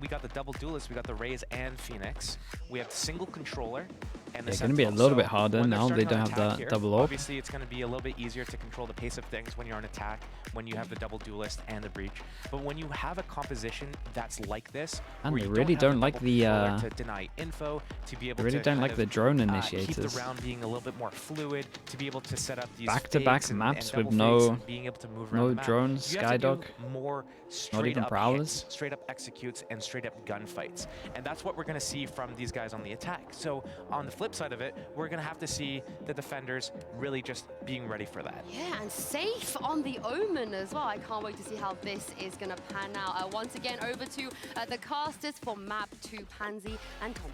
we got the double duelist, we got the Raze and Phoenix. We have the single controller and the It's going to be a little bit harder now. They don't have that double orb. Obviously, it's going to be a little bit easier to control the pace of things when you're on attack, when you have the double duelist and the breach. But when you have a composition that's like this, and where they you really don't have like the to deny info, to be able they really to don't like the drone initiators. keep the round being a little bit more fluid, to be able to set up these back-to-back maps with no being able to move around the map. drones, You have to do Skydog, more not straight even up prowlers, hits, straight up executes, and straight up gunfights. And that's what we're going to see from these guys on the attack. So on the flip side of it, we're going to have to see the defenders really just being ready for that. Yeah, and safe on the Omen as well. I can't wait to see how this is going to pan out. Once again, over to the casters for map 2, Pansy and Thomas.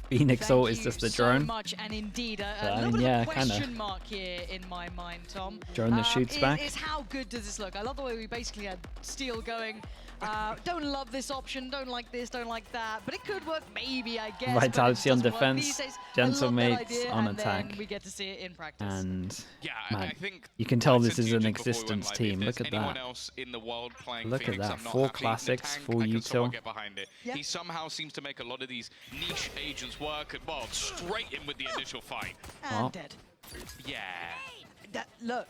Phoenix ult is just the drone. So much, and indeed, a I little mean, bit yeah, of a question kinda. mark here in my mind, Tom. Drone that shoots back. Is how good does this look? I love the way we basically had Steel going. Don't love this option, don't like this, don't like that, but it could work maybe, I guess. Vitality on defense, Days, Gentlemates on attack. We get to see it in practice. And yeah, man, I think you can tell I this said is to you an just before we went existence live, team. if Look at there's anyone that. else in the world playing Look at Phoenix, that. I'm not 4 happy. The classics, tank, full I can somewhat util. get behind it. Yeah. He somehow seems to make a lot of these niche agents work, and well, straight in with the initial fight. And Oh. dead. Yeah. Look,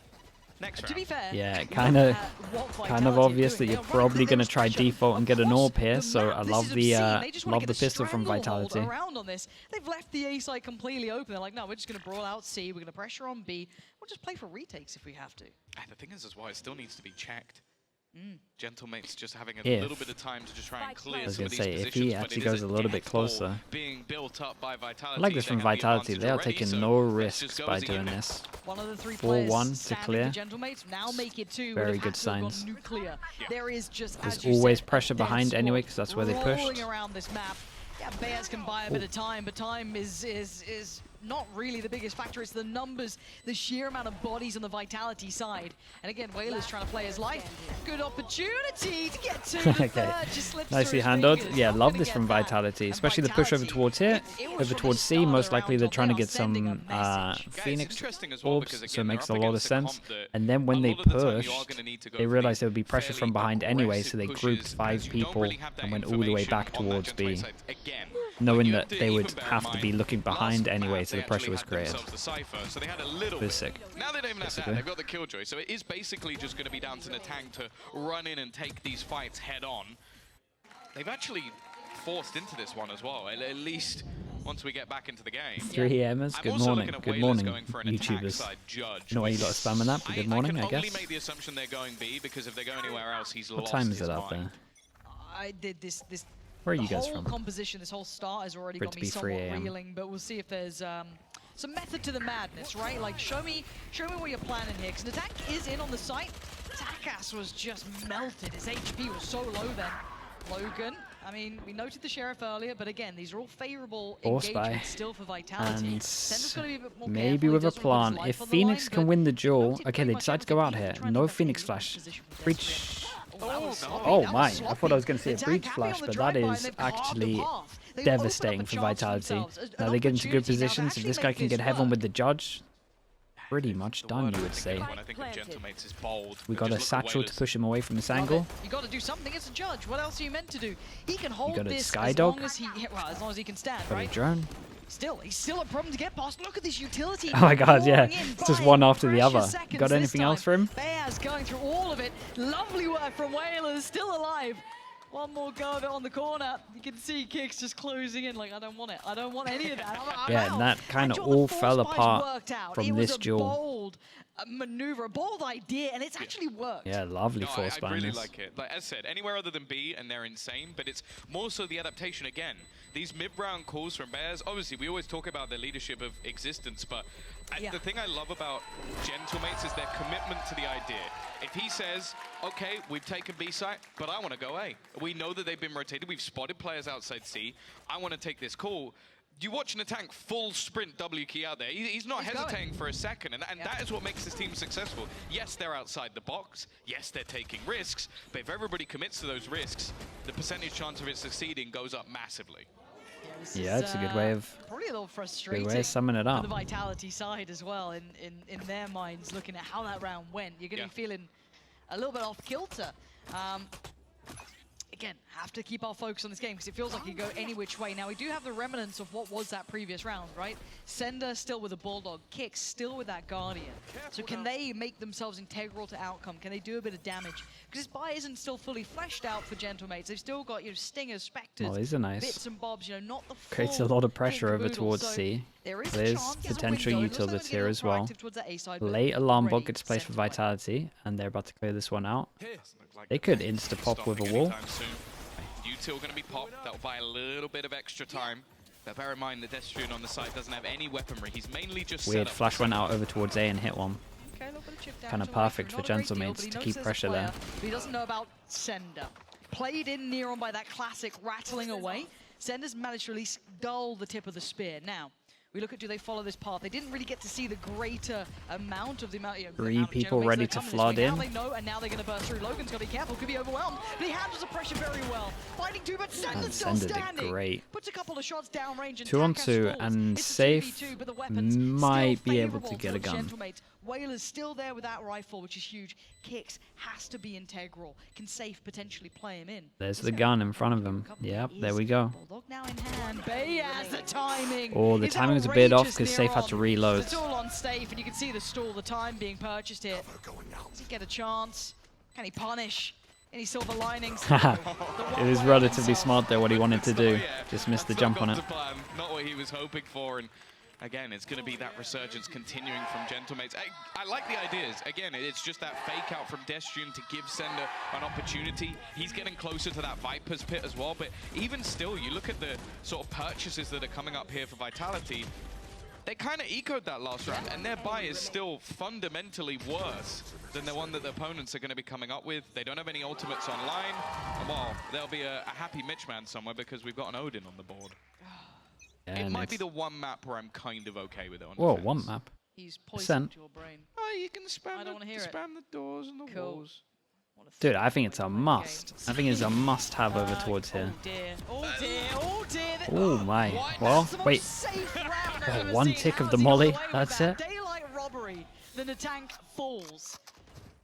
Next round. to be fair, Yeah, look kind of at what kind of Vitality are obvious that doing. you're They are probably running going to the try pressure default and get an across orb here. the So map. I This love is the obscene. They just wanna love get the a pistol from stranglehold Vitality. around on this. They've left the A side completely open. They're like, no, we're just going to brawl out C. We're going to pressure on B. We'll just play for retakes if we have to. The thing is as well, it still needs to be checked. Gentlemate's just having a If- little bit of time to just try and I clear was some going of to these say, if positions, he but actually it goes is a little bit death ball closer. being built up by Vitality. I like this They from have the Vitality. advantage They are already, taking so no let's just risks go by as a doing unit. this. One of the 3 4-1 players to standing clear. for Gentlemates now make it 2. Very would have good had to have gone signs. nuclear. There is just, There's as you always said, pressure a dead behind squad anyway, 'cause that's where they pushed. rolling around this map. Yeah, Bears can buy a bit of time, but time is not really the biggest factor. It's the numbers, the sheer amount of bodies on the Vitality side. And again, Whaler's trying to play his life. Good opportunity to get to the Okay. third. Just slips Nicely through his handled. fingers. Yeah, Not love gonna this get from that. Vitality, And especially the push over Vitality, towards here, it was over from the towards C. start Most around likely they're top. trying to They are get sending a some message. Phoenix interesting as well, orbs, because, so it again, makes a they're up lot of against a sense. comp that And then when a they lot of the time you are pushed, gonna need to go they for realized these there would be pressure from fairly behind anyway, aggressive so they pushes, grouped as 5 you don't people really have that and went all the way information back on that towards B. Gentlemate's side. Again, Knowing you that have to they would even bear in have to be mind, looking last behind map, anyway, so they the pressure actually was had created. themselves the cipher, so they had a little It was bit. sick. Now they don't even have that. Basically. They've got the Killjoy, so it is basically just going to be down to the tank to run in and take these fights head on. They've actually forced into this one as well, at least once we get back into the game. 3Mers, I'm good also morning. looking at Good Whalers morning, going for an attack YouTubers. side judge. You know why you got to spam on that? But good morning, I I can only guess. make the assumption they're going B, because if they go anywhere else, he's What lost time is his it out mind. there? I did this. Where are The you guys whole from? composition, this whole start has already For it got to me be 3 somewhat AM. reeling, but we'll see if there's some method to the madness, right? Like, show me what you're planning here, because the attack is in on the site. Taka's was just melted. His HP was so low then. Logan, I mean, we noted the Sheriff earlier, but again, these are all favorable Force buy. engagements still for Vitality. And Sender's gotta be a bit more maybe careful. He with a doesn't wanna put his plan. life If on the Phoenix line, can but win the we've duel, noted okay, pretty they much decide to go out everything. here. He's trying to No defend Phoenix his Flash. position from Breach. Oh, that was sloppy. Oh That my, was I thought I was going to see a sloppy. breach The attack flash, happy on but the that drive-by, is and they've carved a actually path. They've devastating opened for up a chance Vitality. themselves, an Now they get into good opportunity now to positions. If actually this guy make can get this heaven work. with the judge, pretty much The done, word you I'm would say. thinking when I think of Gentlemates is bold. We but got a just look at satchel to Whalers. push him away from this Love angle. it. You got to do something as a judge. What else are you meant to do? He can hold got a this Skydog. as long as he, well, as long as he can stand, Got a right? drone. He's still a problem to get past. Look at this utility. Oh my god, yeah. pouring in, It's just buying one after the precious other. seconds Got this anything else time. for him? Bears going through all of it. Lovely work from Whalers, still alive. One more go of it on the corner. You can see Kicks just closing in like, I don't want it. I don't want any of that. I'm Yeah, out. and that kind of Actually, all the fell force buys apart worked out. from it this was a duel. bold maneuver, a bold idea, and it's actually worked. Yeah, lovely No, force I really binders. like it. Like as said, anywhere other than B, and they're insane, but it's more so the adaptation again. These mid-round calls from Bears, obviously we always talk about their leadership of existence, but the thing I love about Gentlemates is their commitment to the idea. If he says, okay, we've taken B site, but I want to go A. We know that they've been rotated, we've spotted players outside C, I want to take this call. You watch an attack full sprint W key out there. He's not hesitating for a second, and that is what makes this team successful. Yes, they're outside the box. Yes, they're taking risks, but if everybody commits to those risks, the percentage chance of it succeeding goes up massively. Yeah, it's a good way of probably a little frustrating. summing it For up. the Vitality side as well, in their minds, looking at how that round went, you're going to be feeling a little bit off kilter. again, have to keep our focus on this game because it feels like it can go any which way. Now, we do have the remnants of what was that previous round, right? Sender still with a Bulldog, Kicks still with that Guardian. So can they make themselves integral to outcome? Can they do a bit of damage? Because this buy isn't still fully fleshed out for Gentlemates. They've still got, you know, Stingers, Spectres, these are nice. bits and bobs, you know, not the full Creates a lot of pressure kit over caboodle. towards So C. there's There's potential utilities here as well. Late Late alarm bot gets placed for Vitality, and they're about to clear this one out. They could insta-pop with a wall. Util going to be popped. That'll buy a little bit of extra time. But bear in mind, the Destrian on the side doesn't have any weaponry. He's mainly just Weird set up flash went out over towards A and hit one. Kind of perfect for Gentlemates to keep pressure there. But he doesn't know about Sender. Played in near on by that classic rattling away. Sender's managed to at least dull the tip of the spear. Now, we look at, do they follow this path? They didn't really get to see the greater amount of the amount. Three people ready to flood in. Now they know, and now they're going to burst through. Logan's got to be careful, could be overwhelmed. But he handles the pressure very well. Fighting two, but Sender's still Sender did standing. great. Puts a couple of shots downrange and 2 on Takas 2, falls. and It's a Safe 2v2, but the weapons might still be able to favourable get a towards gun. Gentlemates. Whaler's still there with that rifle, which is huge. Kicks has to be integral. Can Safe potentially play him in? There's the gun in front of him. Yep, there we go. Bulldog now in hand. Bay has the timing. Oh, the is timing was a bit off outrageous because Safe near had to on. reload. It's all on Safe, and you can see the stall, the time being purchased here. Does he get a chance? Can he punish? Any silver linings? It was relatively smart there what he wanted to do. Just missed the jump on it. Not what he was hoping for. And again, it's going to be that resurgence continuing from Gentlemates. I like the ideas. Again, it's just that fake out from Destrian to give Sender an opportunity. He's getting closer to that Viper's Pit as well. But even still, you look at the sort of purchases that are coming up here for Vitality. They kind of echoed that last round, and their buy is still fundamentally worse than the one that the opponents are going to be coming up with. They don't have any ultimates online. And well, there'll be a happy Mitchman somewhere because we've got an Odin on the board. It might be the one map where I'm kind of okay with it. On Whoa, defense. one map. He's Percent. poisoned your brain. Oh, you can spam, I don't wanna hear it. spam the doors and the Cool. walls. Dude, I think it's a must. I think it's a must-have over towards here. Oh dear, oh dear, oh dear. Oh my. Well, That's the most wait. safe round I've Oh, ever one seen. tick How of has the he got molly, away with that's that? it. Daylight robbery. Then the tank falls.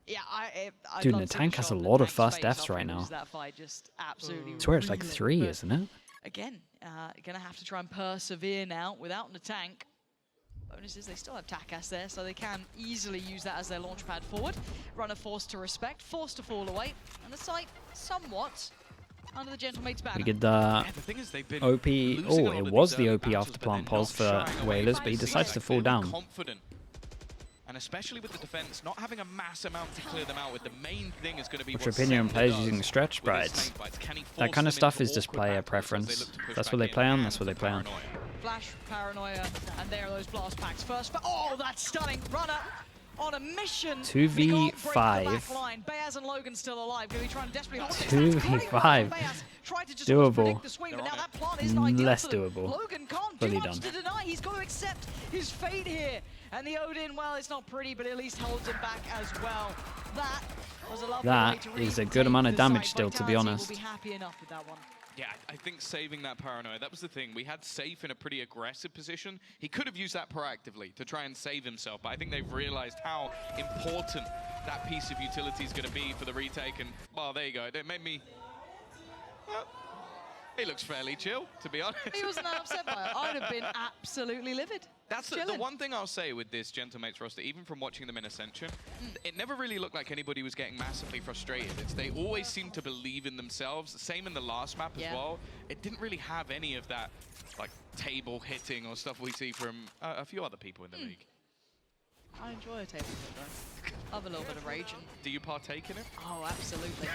Yeah, I'd Dude, love the to take tank a has shot a at lot the of tank's fast face deaths after right he now. loses that fight. Just absolutely I swear it's like reeling. 3, But isn't it? again, gonna have to try and persevere now without the tank. Bonus is they still have Takas there, so they can easily use that as their launch pad forward. Runner forced to respect, forced to fall away, and the site somewhat under the Gentlemate's banner. We get the Yeah, the thing is they've been OP. losing a Oh, lot it of was these the early OP battles, after but they're plant pause not for shying away Whalers, from but he it. decides to Like, fall they look down. confident. And especially with the defense, not having a mass amount to clear them out with, the main thing is going to be What's what your opinion on Sender players does using stretch with his sprites? snake bites. Can he That force kind of them stuff into is just awkward player battles as they preference. look to push That's back what they in? play on, And that's what they for play on. Paranoia. Flash, Paranoia, and there are those blast packs first. But oh, that's stunning. Runner on a mission. 2v5. Bayaz and Logan still alive. Going to be trying to desperately hold 2v5. Doable. Less doable. Logan can't do Fully much done. to deny. He's got to accept his fate here. And the Odin, well, it's not pretty, but at least holds him back as well. That was a lovely That way to really is a good take amount of the damage site. still, to be Vitality honest. will be happy enough with that one. Yeah, I think saving that Paranoia, that was the thing. We had Safe in a pretty aggressive position. He could have used that proactively to try and save himself, but I think they've realized how important that piece of utility is going to be for the retake, and, well, there you go. It made me... Well, he looks fairly chill, to be honest. He wasn't upset by it. I'd have been absolutely livid. That's the Chilling. one thing I'll say with this Gentlemates roster, even from watching them in Ascension, it never really looked like anybody was getting massively frustrated. They always seemed to believe in themselves. Same in the last map as well. It didn't really have any of that like table hitting or stuff we see from a few other people in the league. I enjoy a table hit, though. I have a little bit of rage. And Do you partake in it? oh, absolutely.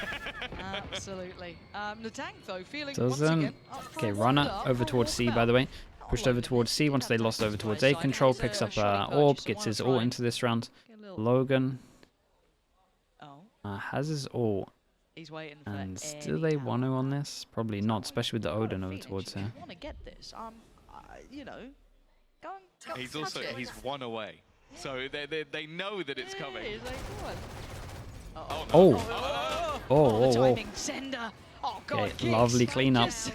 Absolutely. The tank, though, feeling once Doesn't. again up for Okay, a runner wonder, over for a towards C, by walkabout. the way. Not Pushed a over load towards of C it. once Did they have lost over Takas towards by A. his side. Control It is picks a up shoddy Orb, purchase, gets so his wanna ult try into this round. and get a little- Logan Oh, has his ult. he's waiting for And any do they want to time. on this? Probably not, especially with the I've got a Odin over feeling towards she here. want to get this. You know, go and He's touch also, it. he's one away. So they know that it's coming. It is, like, what? Oh, no. Oh, oh, the oh, oh. timing. Sender. Oh, God. Okay, Kicks. lovely cleanup. Just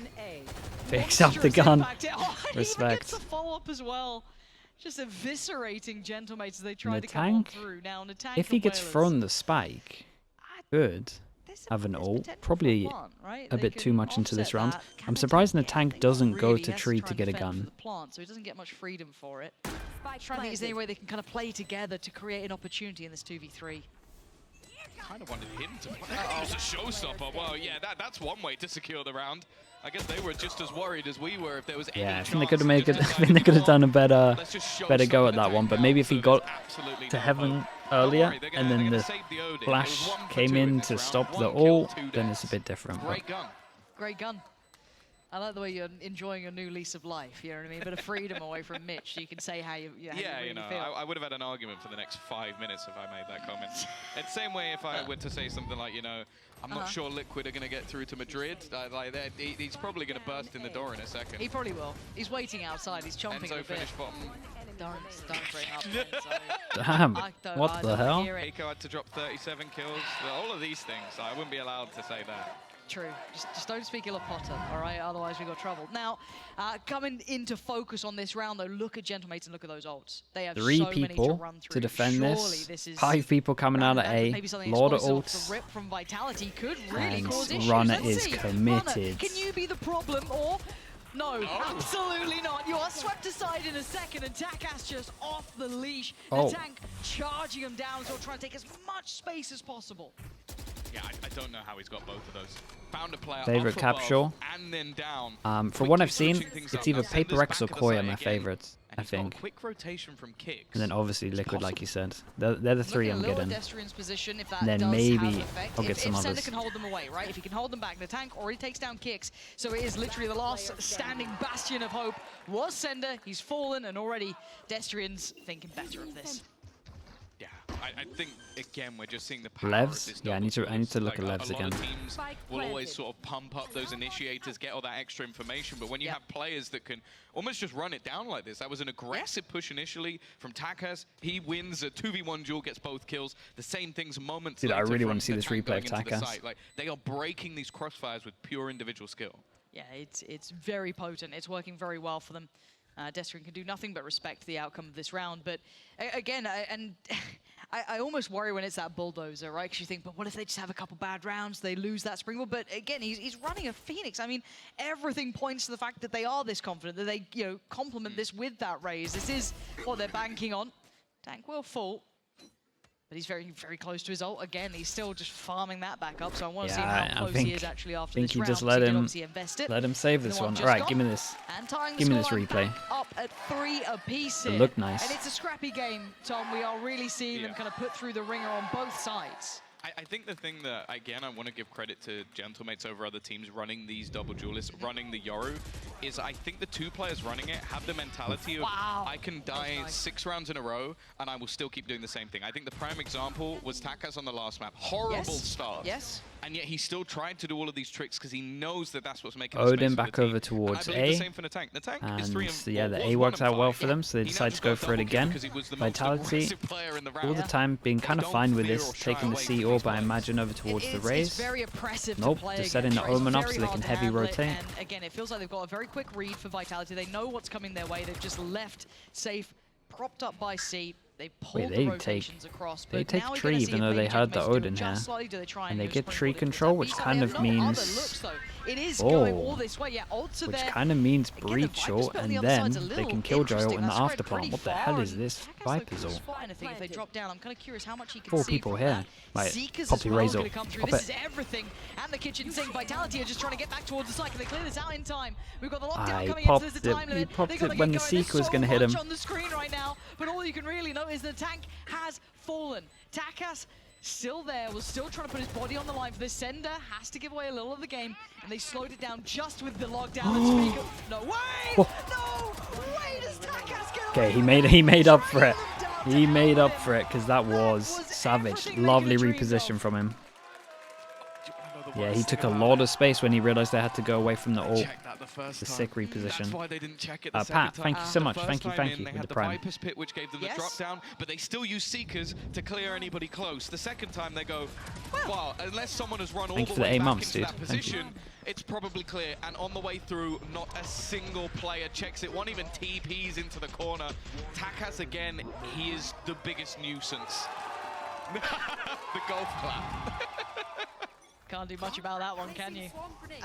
Picks up the monstrous gun. impact. Oh, and he even Respect. gets the follow-up as well. Just eviscerating Gentlemates as they try The to come on tank, through. Now, on the tank if he and gets Whalers, thrown the spike, good. have an ult. Probably a bit too much into this round. I'm surprised the tank doesn't go to tree to get a gun. So he doesn't get much freedom for it. Trying to think is there any way they can kind of play together to create an opportunity in this 2v3. Kind of wanted him to play. It was a showstopper. Well, yeah, that's one way to secure the round. I guess they were just as worried as we were if there was any Yeah, I chance. think they could have made it. I think they could have done a better go at that one. But maybe if he got to heaven earlier and then the flash came in to stop the ult, then it's a bit different. But Great gun. Great gun. I like the way you're enjoying a new lease of life, you know what I mean? A bit of freedom away from Mitch, so you can say how you really feel. I would have had an argument for the next 5 minutes if I made that comment. It's the same way if I were to say something like, I'm not sure Liquid are going to get through to Madrid. He's probably going to burst in the door in a second. He probably will. He's waiting outside. He's chomping Enzo a bit. finished bottom. Don't bring up Enzo. damn, what the hell? Eiko had to drop 37 kills. All of these things, I wouldn't be allowed to say that. True. Just don't speak ill of Potter, all right? Otherwise we got trouble. Now, coming into focus on this round, though, look at Gentlemates and look at those ults. They have 3 so many people run through. to defend Surely this. is 5 people coming out of A. Lot of ults. The rip from Vitality could really And cause issues. Runner Let's is see. committed. Runner, can you be the problem or... No, absolutely not. You are swept aside in a second, and Takas just off the leash. The tank charging him down, so trying to take as much space as possible. Yeah, I don't know how he's got both of those. Found a player Favorite up capture? above and then down. For what I've seen, Switching things it's up. either Now, Paper Sender's X or back at the Koi are site my again, favorites, and I he's got a think. quick rotation from Kicks. And then obviously It's Liquid, like possible. you said. They're the 3 I'm getting. Position, if that And then does maybe have effect. I'll get some if Sender others. can hold them away, right? If he can hold them back, the tank already takes down Kicks. So it is literally the last standing bastion of hope. Was Sender, he's fallen, and already Destrian's thinking better of this. Yeah, I think again we're just seeing the power Levs? of this Yeah, I need to look at Levs a lot again. of teams will always sort of pump up those initiators, get all that extra information, but when you have players that can almost just run it down like this, that was an aggressive push initially from Takas. He wins a 2v1 duel, gets both kills. The same things moments Dude, I later really from want to see the this tank replay of going into the Takas. site. Like, they are breaking these crossfires with pure individual skill. Yeah, it's very potent. It's working very well for them. Destrian can do nothing but respect the outcome of this round. But again, I almost worry when it's that bulldozer, right? Because you think, but what if they just have a couple bad rounds, they lose that springboard? But again, he's running a Phoenix. I mean, everything points to the fact that they are this confident, that they complement this with that raise. This is what they're banking on. Tank will fall. But he's very, very close to his ult. Again, he's still just farming that back up, so I want to see how close he is actually after this round. Just let him save this one. All right, give me this. Give me this replay. Up at 3 apiece here. It looked nice. And it's a scrappy game, Tom. We are really seeing them kind of put through the ringer on both sides. I think the thing that, again, I want to give credit to Gentlemates over other teams running these double duelists, running the Yoru, is I think the 2 players running it have the mentality of, I can die 6 rounds in a row, and I will still keep doing the same thing. I think the prime example was Takas on the last map. Horrible start. Yes. And yet he still tried to do all of these tricks because he knows that that's what's making Odin back over team. towards and I believe A. the same for the tank. The tank is And 3 and yeah, the was A 1 worked and out well 5. for them, so they He now decided just to go got for it double kill again. because he was the most Vitality, aggressive player in the round. all the time being kind of Don't fine with fear this, or shy taking the away C from orb, these I imagine, over towards the raise. It's very oppressive Nope, to play just setting against, the right? Omen It's up so very they hard can to heavy handle it, rotate. And again, it feels like they've got a very quick read for Vitality. They know what's coming their way. They've just left safe, propped up by C. They pulled the rotations across. They but take now we're tree gonna see even if though they maybe had the Gentlemates do Odin it here. just slightly. Do they try And they go get springboard tree into control, that which beast? kind They of have no other means... looks, though. It is going all this way. Yeah, ults are Which there. kind of means Again, the breach Viper's ult, put on and the other then side's a they little can kill Joy interesting. in the That's spread afterplant. pretty What the far, hell is and this Takas Viper's looking to ult? spot anything if they drop down. I'm kind of curious how much he can 4 see people from here. that. Right, Seekers Poppy as well raise gonna up. come through. Pop This it. is everything. And the kitchen sink. Vitality are just trying to get back towards the site. Can they clear this out in time? We've got the lockdown coming in, so there's a time limit. He popped They gotta it when get the going. Seeker was There's going to so hit him. much on the screen right now, but all you can really know is the tank has fallen. Takas still there, was still trying to put his body on the line for this. Sender has to give away a little of the game, and they slowed it down just with the lockdown and Speaker. No way! No way does Takas get away. Okay, he made up for it. He made up for it because that was savage. Lovely reposition from him. Yeah, he took a lot of space when he realized they had to go away from the ult. It's a sick reposition. That's why they didn't check it the second Pat, time. thank you so much. The Thank first you time in, they with had the the prime. Viper's Pit, which gave them the drop down, but they still use Seekers to clear anybody close. The second time they go, well, unless someone has run all Thank the you for the way 8 back months, into dude. that Thank you. position, it's probably clear. And on the way through, not a single player checks it. One even TPs into the corner. Takas again, he is the biggest nuisance. The golf clap. Can't do much about that one, can you?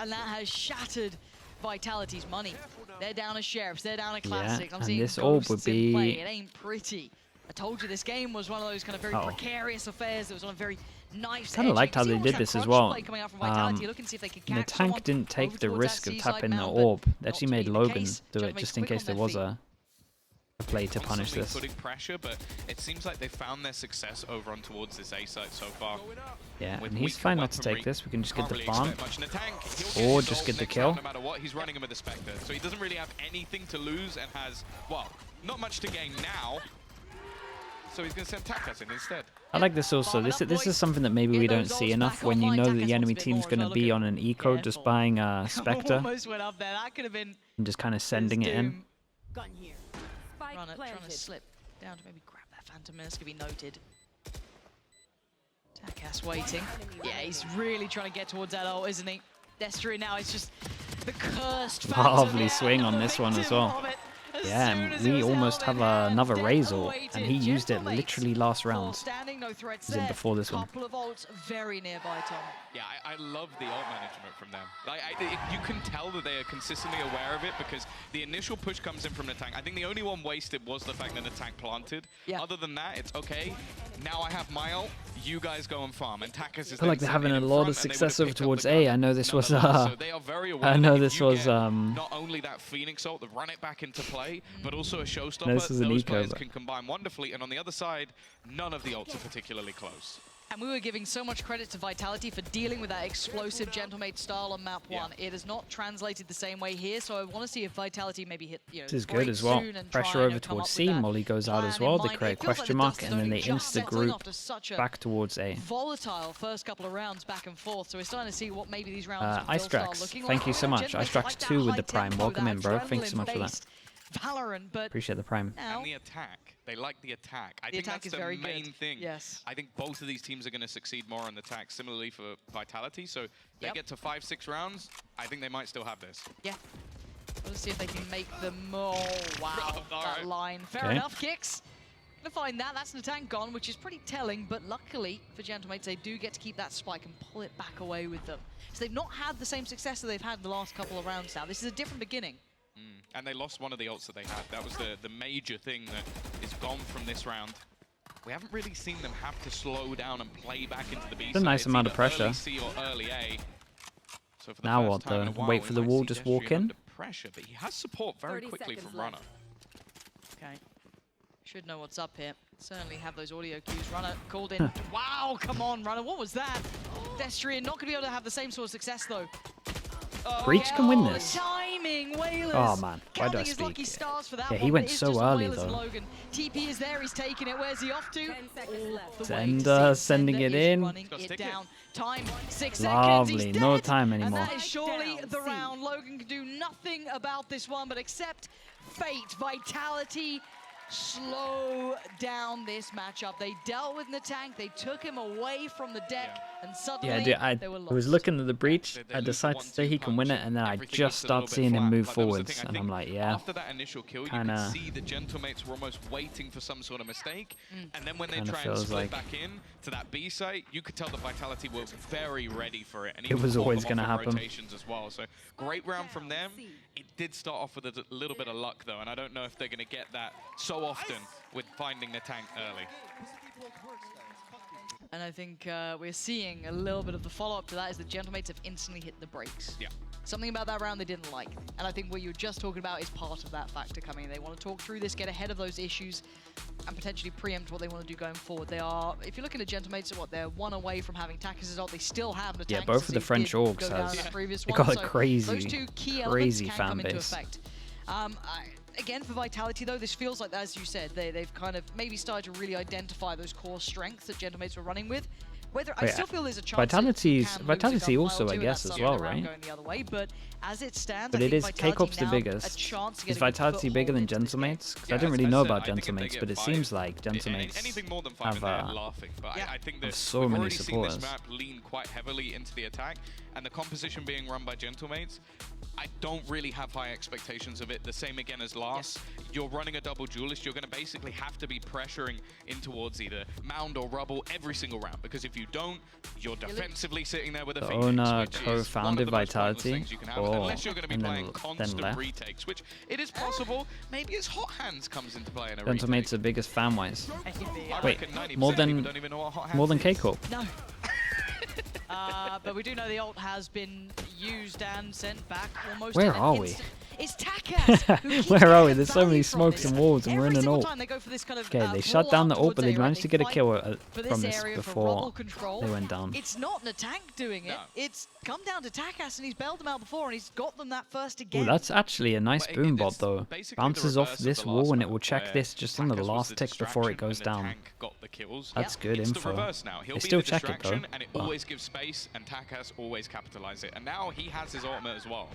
And that has shattered Vitality's money. They're down as Sheriffs, they're down a Classic. I'm and seeing this orb Ghosts would in play. be... It ain't pretty. I told you this game was one of those kind of very precarious affairs that was on a very nice Kind of liked how they did this as well. The tank didn't take the risk of tapping the orb. They actually made Logan do it just in case there was a play to punish this. Putting pressure, but it seems like they found their success over on towards this A site so far. Yeah, and he's fine not to take this. We can just get the farm or just get the kill. No matter what, he's running him with the Spectre, so he doesn't really have anything to lose and has, well, not much to gain now. So he's going to send Takas in instead. I like this also. This is something that maybe we don't see enough when you know that the enemy team's going to be on an eco, just buying a Spectre Almost went up there. That could have been and just kind of sending it in. Runner trying to slip down to maybe grab that Phantom Menace, could be noted. Takas waiting. Yeah, he's really trying to get towards that ult, isn't he? Destry now, it's just the cursed Phantom. Lovely swing on this one as well. Yeah, and we almost have another Razor, and he used it literally last round. As in before this one. Couple of ults very nearby, Tom. Yeah, I love the ult management from them. Like, you can tell that they are consistently aware of it because the initial push comes in from the tank. I think the only one wasted was the fact that the tank planted. Yeah. Other than that, it's okay. Now I have my ult. You guys go and farm. And Takas is I feel like they're having a lot of success over towards A. I know this was so they are very aware I know that this you was get not only that Phoenix ult, that run it back into play, but also a showstopper. No, this is an those eco, players but... can combine wonderfully. And on the other side, none of the ults are particularly close. And we were giving so much credit to Vitality for dealing with that explosive Gentlemate style on map 1. It has not translated the same way here, so I want to see if Vitality maybe hit, this is good as well. Pressure over towards C, Molly goes out as well. They create question mark, and then they insta-group back towards A. Volatile first couple of rounds back and forth, so we're starting to see what maybe these rounds Icetrax, thank you so much. Icetrax 2 with the Prime. Welcome in, bro. Thanks so much for that. Valorant, but appreciate the Prime. And the attack. They like the attack. I think that's the main thing. Yes. I think both of these teams are going to succeed more on the attack, similarly for Vitality. So they get to 5-6 rounds, I think they might still have this. Yeah. Let's see if they can make the more. Wow, that line. Fair enough, kicks. Gonna find that. That's an attack gone, which is pretty telling, but luckily for Gentlemates, they do get to keep that spike and pull it back away with them. So they've not had the same success that they've had the last couple of rounds now. This is a different beginning. And they lost one of the ults that they had. That was the major thing that is gone from this round. We haven't really seen them have to slow down and play back into the B side. A nice amount of pressure. Early C or early A. So for the now first what time in a though? while, Wait for the wall, just walk in? Under pressure, but he has support very quickly from Runner. Okay. Should know what's up here. Certainly have those audio cues. Runner called in. Wow, come on, Runner. What was that? Destrian not going to be able to have the same sort of success though. Breach can win this. Timing, Wailers. Oh man, why do I speak? Yeah, he went so early though. TP is there, he's taking it. Where's he off to? Zender sending it in. It down. Time 6 Lovely, seconds. no time And anymore. that is surely the round. Logan can do nothing about this one but accept fate. Vitality slow down this matchup. They dealt with the tank, they took him away from the deck, and suddenly they were lost. I was looking at the breach, I decided to say he can win it, and then I just start seeing him move forwards, and I'm like, yeah. After that initial kill, you can see the Gentlemates were almost waiting for some sort of mistake, and then when they try and split back in to that B site, you could tell the Vitality were very ready for it. And it was always going to happen. Rotations as well. So great round from them. It did start off with a little bit of luck though, and I don't know if they're going to get that so often with finding the tank early. And I think we're seeing a little bit of the follow-up to that is the Gentlemates have instantly hit the brakes. Yeah. Something about that round they didn't like. And I think what you were just talking about is part of that factor coming in. They want to talk through this, get ahead of those issues, and potentially preempt what they want to do going forward. They are, if you're looking at Gentlemates, they're one away from having Takas' ult. They still have the tanks. Yeah, both of the French orgs they got a crazy fan base. Again, for Vitality, though, this feels like, as you said, they've kind of maybe started to really identify those core strengths that Gentlemates were running with. I still feel there's a chance Vitality also, I guess, as well, right? Going the other way, but as it stands, but it is K-Corp's the biggest. Is Vitality bigger than Gentlemates? Because I didn't really know about Gentlemates, but it seems like Gentlemates have so many supporters. This map lean quite heavily into the attack, and the composition being run by Gentlemates, I don't really have high expectations of it. The same again as last. You're running a double duelist. You're going to basically have to be pressuring in towards either mound or rubble every single round, because if you don't, you're defensively sitting there with a Phoenix, owner which is co-founded one of the most pointless Vitality. things you can have, unless you're going to be playing constant retakes, which it is possible. Maybe his hot hands comes into play in a retake. Gentlemate's the biggest fan-wise. I Wait, reckon 90% more of people than don't even know what hot hands more than is. K-Corp. No. But we do know the ult has been used and sent back almost. Where in an are we? instant. It's Takas. Who keeps Where are we? getting There's so many value from smokes this. and walls, and we're in Every an single ult. time they go for this kind of, Okay, they brawl shut down the out ult, but towards they A, right? managed to get a fight kill for from this area for before rubble control. they went down. It's not the tank doing it. No. It's come down to Takas, and he's bailed them out before, and he's got them that first Oh, again. that's actually a nice But boom it's bot though. basically the Bounces off reverse of this the wall last and it map will check where this just on the Takas was last the tick before it distraction goes and the down. tank got the kills. That's good It's info. the reverse now. He'll They be still the check it though. distraction, and it but- always gives space, and Takas always capitalize it. And now he has his ultimate as well.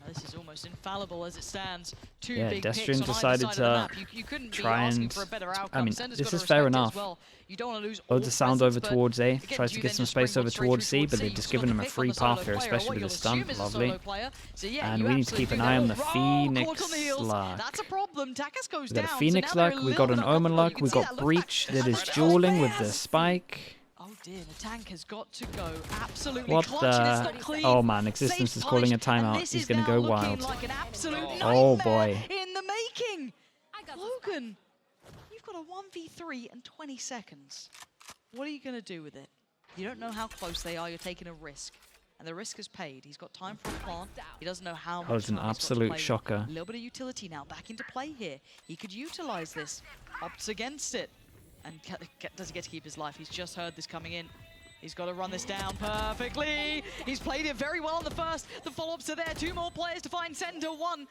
This is almost infallible as it stands. Two Yeah, big Destrian picks on decided either side of the to map. You couldn't be try asking and- for a better I outcome. mean, Sender's this gotta is fair respect it as enough. well. You don't want to lose Loads all of sound presence, over but towards A. again, Tries do to you get then some just space springboard over straight towards through C, but they've C? just So given look him at a the pick on free the solo path here, player, or especially what with you'll the stun. assume is a Lovely. solo player. So yeah, And you we need to keep an eye on the absolutely roll, Phoenix caught on the heels. luck. That's a problem. Takas goes We got down. a Phoenix so now they're luck, a we got little an bit Omen uncomfortable. luck, You can we see that got look Breach back. that is Oh, dueling with the Bears. spike. Oh dear, the tank has got to go absolutely What clutch, and it's not the... clean. Oh man, Existence Safe is calling a punish, and timeout. this He's is gonna now go looking wild. like an absolute Oh, nightmare boy. in the making. Logan, you've got a 1v3 and 20 seconds. What are you going to do with it? You don't know how close they are. You're taking a risk. And the risk is paid. He's got time for a plant. He doesn't know how much That was an time he's got to absolute play with. shocker. A little bit of utility now back into play here. He could utilize this. Opts against it. And does he get to keep his life? He's just heard this coming in. He's got to run this down perfectly. He's played it very well in the first. The follow-ups are there. Two more players to find Sender. One.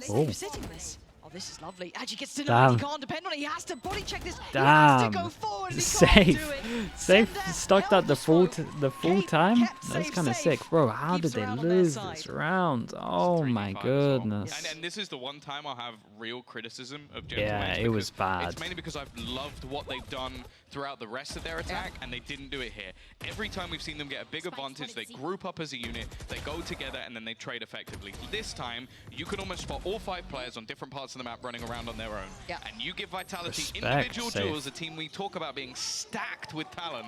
Oh. He's sitting this. Oh, this is lovely. Actually gets to know it. He Damn. can't depend on it. He has to body check this. He Damn. has to go forward and he can't do Safe. it. Safe. Sender Stuck held that the full smoke. time. Kept That's safe, kind of safe. sick, bro. How Keeps did they around on their lose side. this round? Oh my 3v5 as well. goodness. And this is the one time I'll have real criticism of Yeah, Gentlemen. it was bad. It's mainly because I've loved what they've done throughout the rest of their attack, and they didn't do it here. Every time we've seen them get a big advantage, they group up as a unit, they go together, and then they trade effectively. This time, you can almost spot all 5 players on different parts of the map running around on their own. Yeah. And you give Vitality Respect, individual Safe. duels, a team we talk about being stacked with talent.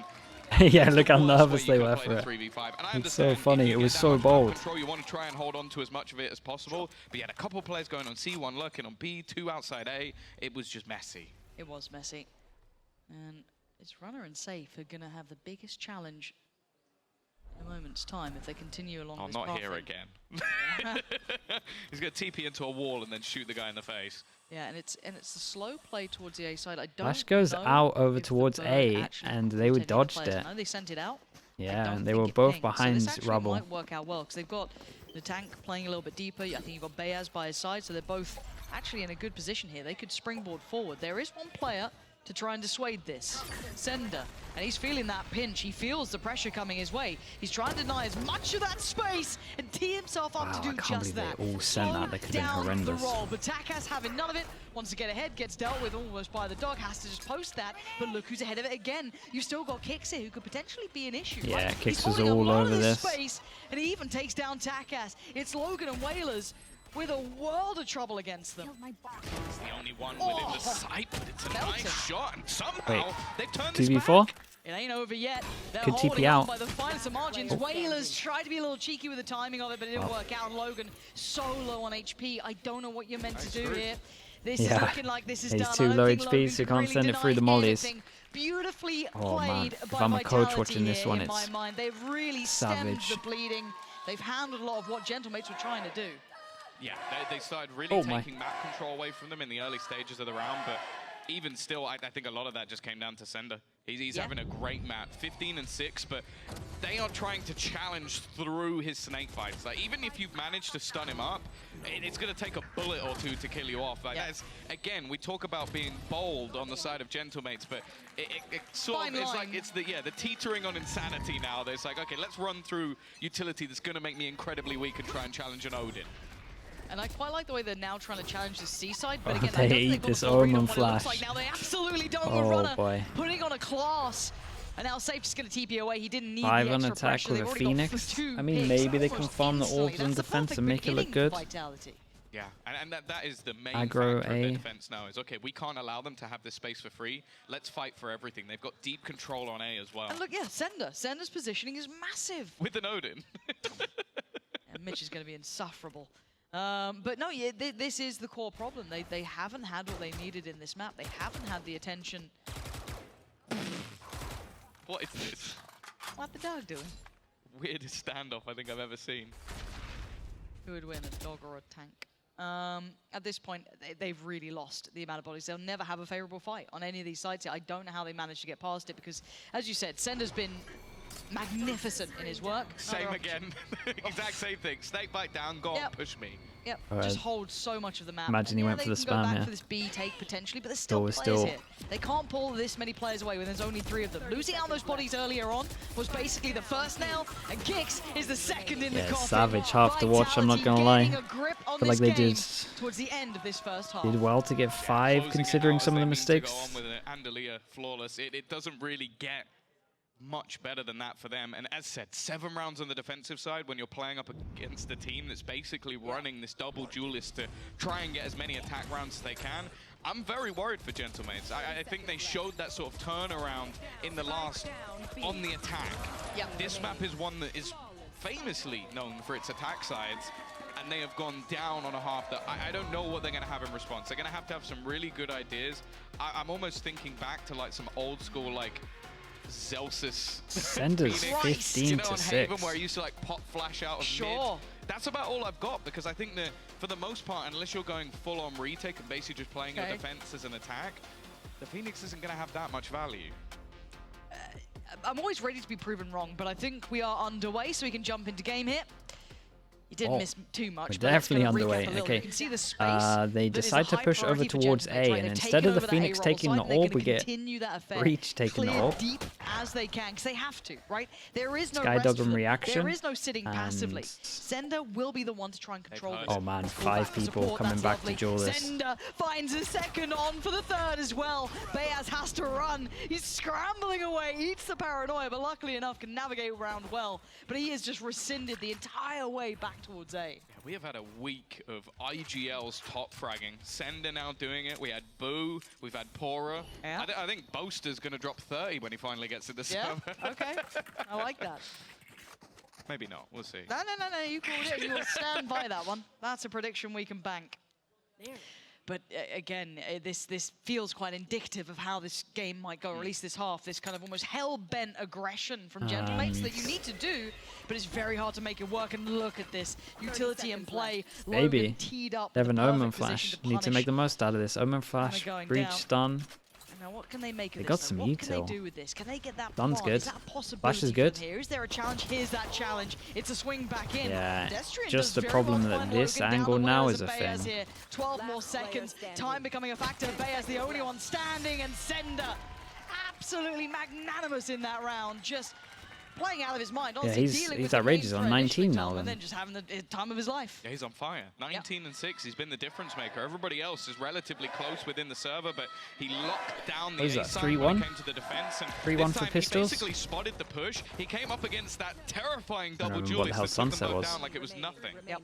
Yeah, It's look the how worst nervous way they you can were play for the it. 3v5. And I It's so understand, if funny, you it get was down so on map bold. Control, you want to try and hold on to as much of it as possible. But you had a couple players going on C, one lurking on B, 2 outside A. It was just messy. It was messy. And it's Runner and Safe are going to have the biggest challenge in a moment's time if they continue along Oh, this not path. here again. He's going to TP into a wall and then shoot the guy in the face. Yeah, and it's the slow play towards the A side. I don't Flash goes know out over if the towards bird A, actually and caught they would any dodged players. it. I know they sent it out. I Yeah, don't and they think were it both pinged. behind so this actually rubble. might work out well because they've got the tank playing a little bit deeper. I think you've got Bayaz by his side, so they're both actually in a good position here. They could springboard forward. There is one player to try and dissuade this, Sender, and he's feeling that pinch. He feels the pressure coming his way. He's trying to deny as much of that space and tee himself up Wow, to do I can't just believe that. they all sent Slow that. That could have been down horrendous. The roll, but Takas having none of it, wants to get ahead, gets dealt with almost by the dog, has to just post that, but look who's ahead of it again. You've still got Kix here, who could potentially be an issue. Yeah, right? Kix He's was holding a all lot over of this. Space, and he even takes down Takas. It's Logan and Whalers with a world of trouble against them. He's the only one within the sight, but it's a Melton. nice shot, and somehow Wait, they've turned this 2v4? back. It ain't over yet. They're Could TP holding on out. by the finest of margins. Oh. Whalers tried to be a little cheeky with the timing of it, but it didn't Oh. work out. And Logan so low on HP. I don't know what you're meant to do screwed. here. This Yeah. is looking like this is He's done. too I don't low think HP, Logan so you can can't really send it through the deny mollies. anything. Beautifully Oh, man. played If by I'm a coach Vitality watching this here, one, in my it's mind. They've really savage. stemmed the bleeding. They've handled a lot of what Gentlemates were trying to do. Yeah, they started really Oh, my. taking map control away from them in the early stages of the round, but even still, I think a lot of that just came down to Sender. He's Yeah. having a great map, 15 and 6, but they are trying to challenge through his snake bites. Like, even if you've managed to stun him up, it's going to take a bullet or two to kill you off. Like, Yeah. that's, again, we talk about being bold on the side of Gentlemates, but it sort Fine of, it's line. like, it's the teetering on insanity now. There's like, okay, let's run through utility that's going to make me incredibly weak and try and challenge an Odin. And I quite like the way they're now trying to challenge the seaside, but Oh, again, they I don't eat think they've got this the full read on Omen what it looks flash. like now. They absolutely don't. Oh, Runner boy. putting on a class. And now Safe just going to TP away. He didn't need 5 the on extra attack pressure. with They've a already got Phoenix. 2 I mean, picks maybe they can almost farm the instantly. orbs in That's the defense perfect and make it look beginning good. for Vitality. Yeah, and that is the main Aggro factor of their A. defense now is, okay, we can't allow them to have this space for free. Let's fight for everything. They've got deep control on A as well. And look, yeah, Sender's positioning is massive. With an Odin. And Mitch is going to be insufferable. But no, yeah, this is the core problem. They haven't had what they needed in this map. They haven't had the attention. What is this? What the dog doing? Weirdest standoff I think I've ever seen. Who would win, a dog or a tank? At this point, they've really lost the amount of bodies. They'll never have a favorable fight on any of these sides here. I don't know how they managed to get past it because, as you said, Sender's been magnificent in his work. Same again. Exact same thing. Snake bite down, go on, push me. Yep, Alright. just holds so much of the map. Imagine he And went they for the can go spam back here. for this B take potentially, but there's still players Still. here. They can't pull this many players away when there's only 3 of them. Losing out those bodies earlier on was basically the first nail, and Gix is the second in the coffin. Savage, half to watch, I'm not gonna lie. Gaining a grip on Feel like this they game did towards the end of this first half. Did well to get 5 Closing it considering out some of the as they mean to mistakes. go on with an Andalea flawless. It doesn't really get much better than that for them. And as said, 7 rounds on the defensive side when you're playing up against a team that's basically running this double duelist to try and get as many attack rounds as they can. I'm very worried for Gentlemates. I think they showed that sort of turnaround in the last on the attack. Yep. This map is one that is famously known for its attack sides, and they have gone down on a half that I don't know what they're going to have in response. They're going to have some really good ideas. I'm almost thinking back to like some old school like Zelsis. Sender's Phoenix, 15 you know, to on 6. Haven where he used to like pop flash out of Sure. mid. That's about all I've got because I think that for the most part, unless you're going full on retake and basically just playing your defense as an attack, the Phoenix isn't going to have that much value. I'm always ready to be proven wrong, but I think we are underway, so we can jump into game here. He didn't miss too much. We're but let's definitely go recap underway. a little. Okay. You can see the space. They that is decide a to high push over priority for towards Gentlemates, A, right? and They've instead taken of the over that Phoenix A-roll taking side, the and they're orb, gonna we get continue that affair, Breach taking the clear orb. deep as they can, because they have to, right? There is no Skydog rest for on them. reaction, There is no sitting passively. and- Sender will be the one to try and control this. Oh man, Let's pull 5 back for people support, coming that's back lovely. to duel this. Sender finds a second on for the third as well. Bayaz has to run. He's scrambling away, eats the paranoia, but luckily enough can navigate around well. But he has just rescinded the entire way back towards A. Yeah, we have had a week of IGL's top fragging. Sender now doing it. We had Boo. We've had Pora. Yeah. I think Boaster's going to drop 30 when he finally gets to the Yeah, server. okay. I like that. Maybe not. We'll see. No, you called it. You will stand by that one. That's a prediction we can bank. But again, this feels quite indicative of how this game might go, or at least this half, this kind of almost hell-bent aggression from Gentlemates that you need to do, but it's very hard to make it work. And look at this utility in play. Baby. Logan teed up They have the an Omen perfect Flash. position Need to make the most out of this. Omen Flash, going Breach, down. Stun. Now, what can they make of They this? got though? some What can util. they do with this? Can they get that Stun's farm? good. Is that a possibility Flash is for good. them here? Is there a challenge? Here's that challenge. It's a swing back in. Yeah, Destrian just does the very problem well to that find this Logan down angle the now wires is of a Bayaz thing. here. 12 more seconds. Time becoming a factor. Bayaz the only one standing, and Sender absolutely magnanimous in that round. Just playing out of his mind. Honestly, he's dealing with outrageous the main on threat 19 initially, now, Tom, then. and then just having the time of his life. Yeah, he's on fire. 19 and 6. He's been the difference maker. Everybody else is relatively close within the server, but he locked down the What is that, A side when 3-1? it came to the defense. And 3-1 this for time pistols? He basically spotted the push. He came up against that terrifying don't double remember what the duelist hell that took them Sunset both was. down like it was nothing. Yep.